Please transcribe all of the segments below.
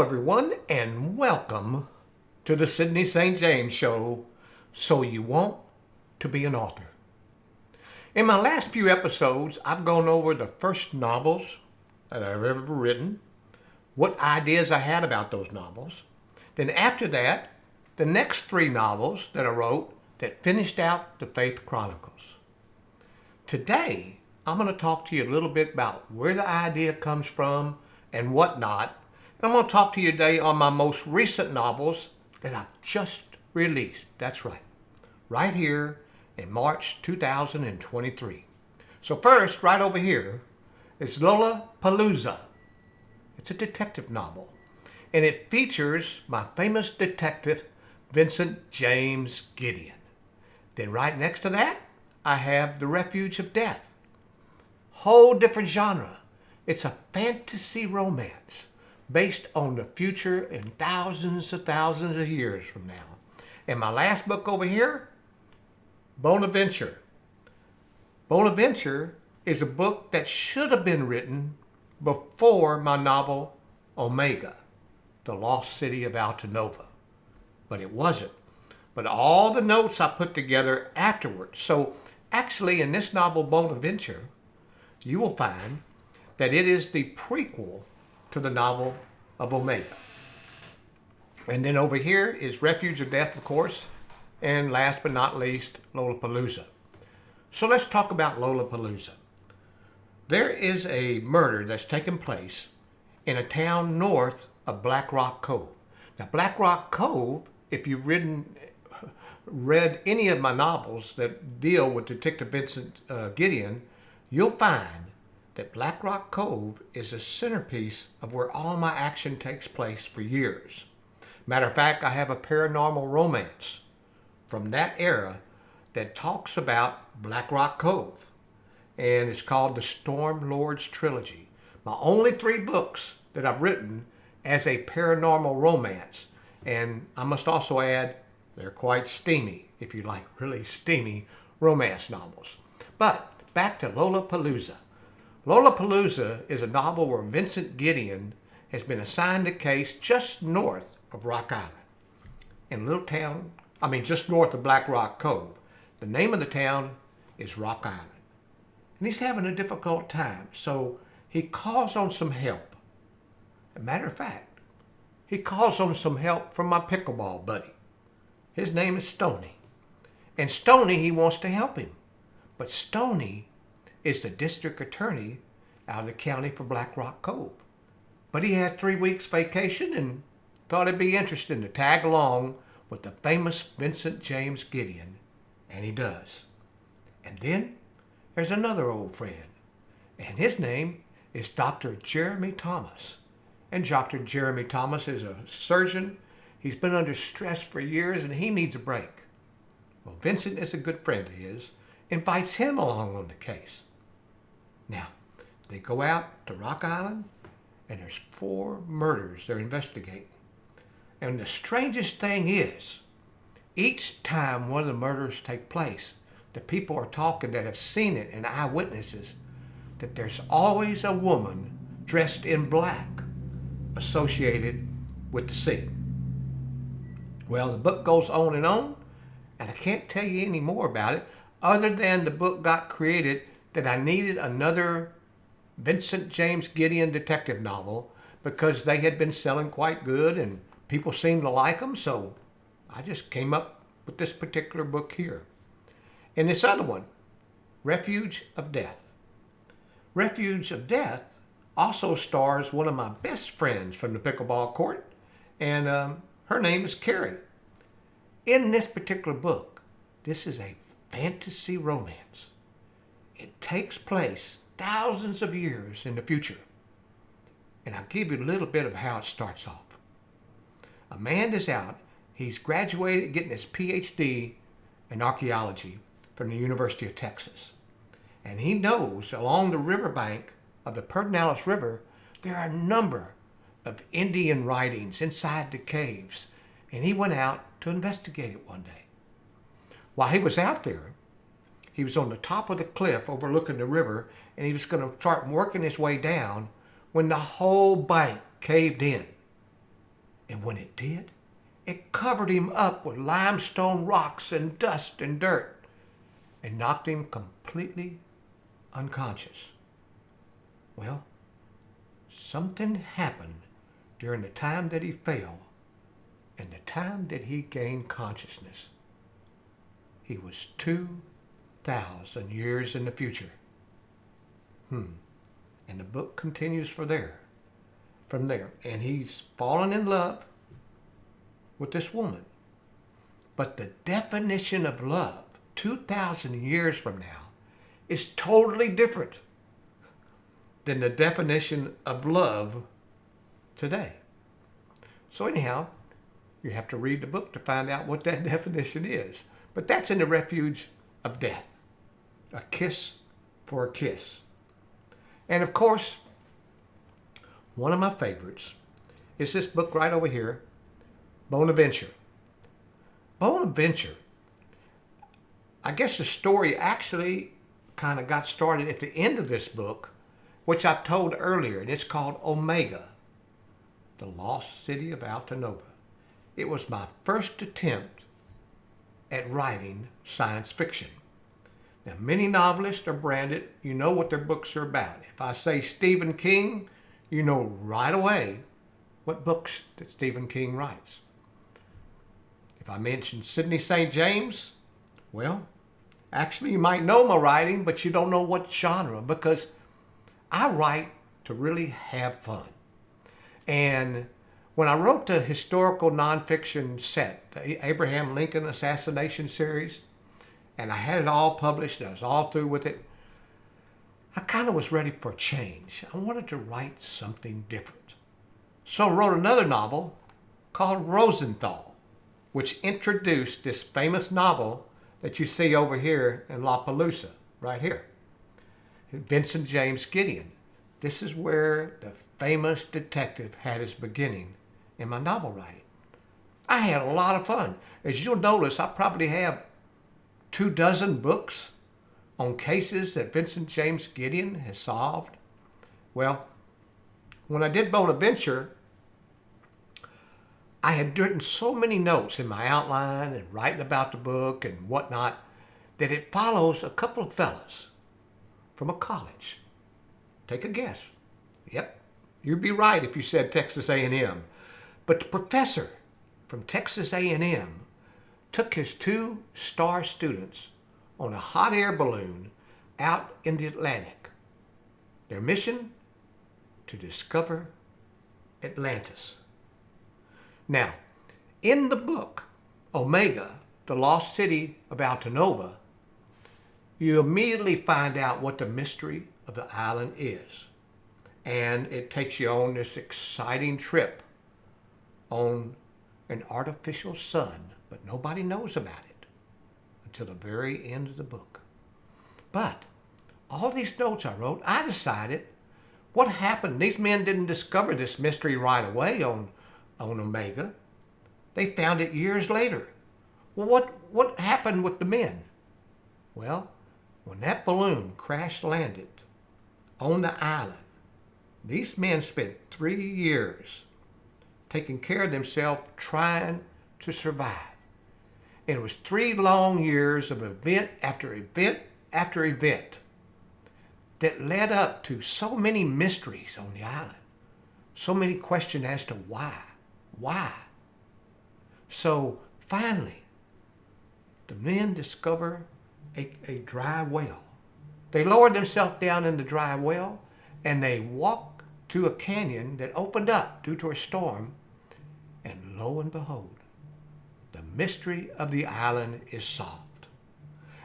everyone, and welcome to the Sidney St. James Show, So You Want to Be an Author. In my last few episodes, I've gone over the first novels that I've ever written, what ideas I had about those novels. Then after that, the next three novels that I wrote that finished out the Faith Chronicles. Today, I'm going to talk to you a little bit about where the idea comes from and whatnot. And I'm going to talk to you today on my most recent novels that I've just released. That's right here in March 2023. So first, right over here, is Lollapalooza. It's a detective novel, and it features my famous detective, Vincent James Gideon. Then right next to that, I have The Refuge of Death. Whole different genre. It's a fantasy romance based on the future in thousands of years from now. And my last book over here, Bonaventure. Bonaventure is a book that should have been written before my novel, Omega, The Lost City of Altinova. But it wasn't. But all the notes I put together afterwards. So actually in this novel, Bonaventure, you will find that it is the prequel to the novel of Omega. And then over here is Refuge of Death, of course, and last but not least, Lollapalooza. So let's talk about Lollapalooza. There is a murder that's taken place in a town north of Black Rock Cove. Now, Black Rock Cove, if you've read any of my novels that deal with Detective Vincent Gideon, you'll find that Black Rock Cove is a centerpiece of where all my action takes place for years. Matter of fact, I have a paranormal romance from that era that talks about Black Rock Cove, and it's called the Storm Lords Trilogy. My only 3 books that I've written as a paranormal romance, and I must also add, they're quite steamy, if you like really steamy romance novels. But back to Lollapalooza. Lollapalooza is a novel where Vincent Gideon has been assigned a case just north of Rock Island, in a little town, just north of Black Rock Cove. The name of the town is Rock Island. And he's having a difficult time, so he calls on some help. As a matter of fact, he calls on some help from my pickleball buddy. His name is Stoney. And Stoney, he wants to help him. But Stoney is the district attorney out of the county for Black Rock Cove. But he had 3 weeks vacation and thought it'd be interesting to tag along with the famous Vincent James Gideon. And he does. And then there's another old friend. And his name is Dr. Jeremy Thomas. And Dr. Jeremy Thomas is a surgeon. He's been under stress for years and he needs a break. Well, Vincent is a good friend of his, invites him along on the case. Now, they go out to Rock Island, and there's 4 murders they're investigating. And the strangest thing is, each time one of the murders take place, the people are talking that have seen it and eyewitnesses, that there's always a woman dressed in black associated with the scene. Well, the book goes on, and I can't tell you any more about it, other than the book got created that I needed another Vincent James Gideon detective novel because they had been selling quite good and people seemed to like them, so I just came up with this particular book here. And this other one, Refuge of Death. Refuge of Death also stars one of my best friends from the pickleball court, and her name is Carrie. In this particular book, this is a fantasy romance. It takes place thousands of years in the future. And I'll give you a little bit of how it starts off. A man is out. He's graduated, getting his PhD in archaeology from the University of Texas. And he knows along the riverbank of the Pedernales River, there are a number of Indian writings inside the caves. And he went out to investigate it one day. While he was out there, he was on the top of the cliff overlooking the river, and he was going to start working his way down when the whole bank caved in. And when it did, it covered him up with limestone rocks and dust and dirt and knocked him completely unconscious. Well, something happened during the time that he fell and the time that he gained consciousness. He was 2,000 years in the future. And the book continues from there. And he's fallen in love with this woman. But the definition of love 2,000 years from now is totally different than the definition of love today. So anyhow, you have to read the book to find out what that definition is. But that's in the Refuge of Death. A kiss for a kiss. And of course, one of my favorites is this book right over here, Bonaventure. Bonaventure, I guess the story actually kind of got started at the end of this book, which I've told earlier, and it's called Omega, the Lost City of Altinova. It was my first attempt at writing science fiction. Now, many novelists are branded, you know what their books are about. If I say Stephen King, you know right away what books that Stephen King writes. If I mention Sidney St. James, well, actually you might know my writing, but you don't know what genre, because I write to really have fun. And when I wrote the historical nonfiction set, the Abraham Lincoln assassination series, and I had it all published, I was all through with it, I kind of was ready for a change. I wanted to write something different. So I wrote another novel called Rosenthal, which introduced this famous novel that you see over here in Lollapalooza, right here. Vincent James Gideon. This is where the famous detective had his beginning in my novel writing. I had a lot of fun. As you'll notice, I probably have 24 books on cases that Vincent James Gideon has solved. Well, when I did Bonaventure, I had written so many notes in my outline and writing about the book and whatnot that it follows a couple of fellas from a college. Take a guess. Yep, you'd be right if you said Texas A&M. But the professor from Texas A&M took his 2 star students on a hot air balloon out in the Atlantic. Their mission? To discover Atlantis. Now, in the book, Omega, the Lost City of Altinova, you immediately find out what the mystery of the island is. And it takes you on this exciting trip on an artificial sun, but nobody knows about it until the very end of the book. But all these notes I wrote, I decided what happened. These men didn't discover this mystery right away on Omega. They found it years later. Well, what happened with the men? Well, when that balloon crash landed on the island, these men spent 3 years taking care of themselves, trying to survive. And it was 3 long years of event after event after event that led up to so many mysteries on the island. So many questions as to why. Why? So finally, the men discover a dry well. They lowered themselves down in the dry well and they walked to a canyon that opened up due to a storm. And lo and behold, the mystery of the island is solved.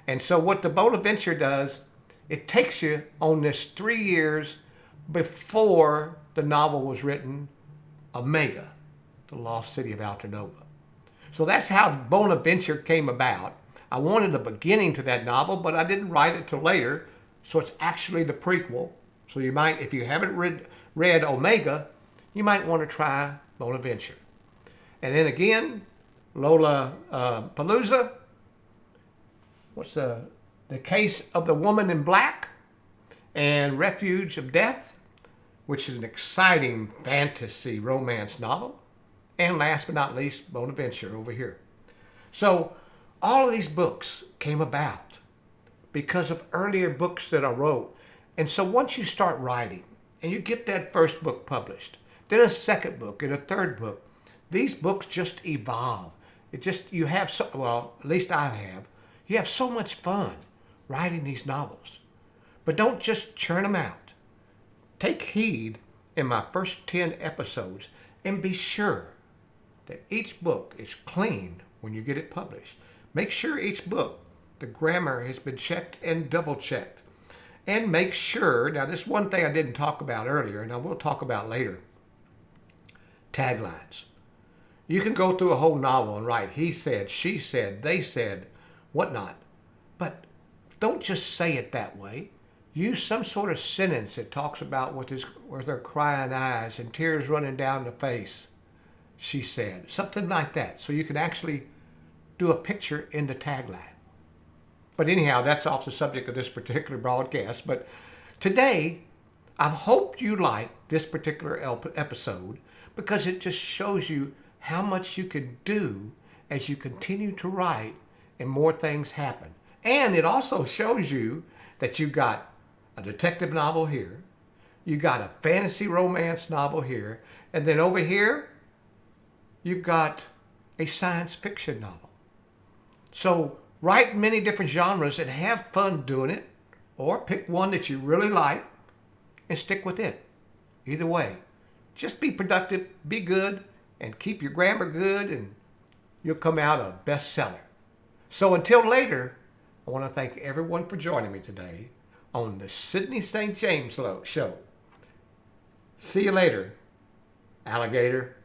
And so what the Bonaventure does, it takes you on this 3 years before the novel was written, Omega, the Lost City of Altinova. So that's how Bonaventure came about. I wanted a beginning to that novel, but I didn't write it till later, so it's actually the prequel. So you might, if you haven't read Omega, you might want to try Bonaventure. And then again, Lollapalooza, what's the Case of the Woman in Black, and Refuge of Death, which is an exciting fantasy romance novel. And last but not least, Bonaventure over here. So all of these books came about because of earlier books that I wrote. And so once you start writing and you get that first book published, then a second book and a third book, these books just evolve. You have so, well, at least I have, you have so much fun writing these novels. But don't just churn them out. Take heed in my first 10 episodes and be sure that each book is clean when you get it published. Make sure each book, the grammar has been checked and double checked. And make sure, now this one thing I didn't talk about earlier, and I will talk about later, taglines. You can go through a whole novel and write he said, she said, they said, whatnot. But don't just say it that way. Use some sort of sentence that talks about with her crying eyes and tears running down the face, she said. Something like that. So you can actually do a picture in the tagline. But anyhow, that's off the subject of this particular broadcast. But today, I hope you like this particular episode because it just shows you how much you can do as you continue to write and more things happen. And it also shows you that you got a detective novel here, you got a fantasy romance novel here, and then over here, you've got a science fiction novel. So write many different genres and have fun doing it, or pick one that you really like and stick with it. Either way, just be productive, be good, and keep your grammar good, and you'll come out a bestseller. So until later, I want to thank everyone for joining me today on the Sidney St. James Show. See you later, alligator.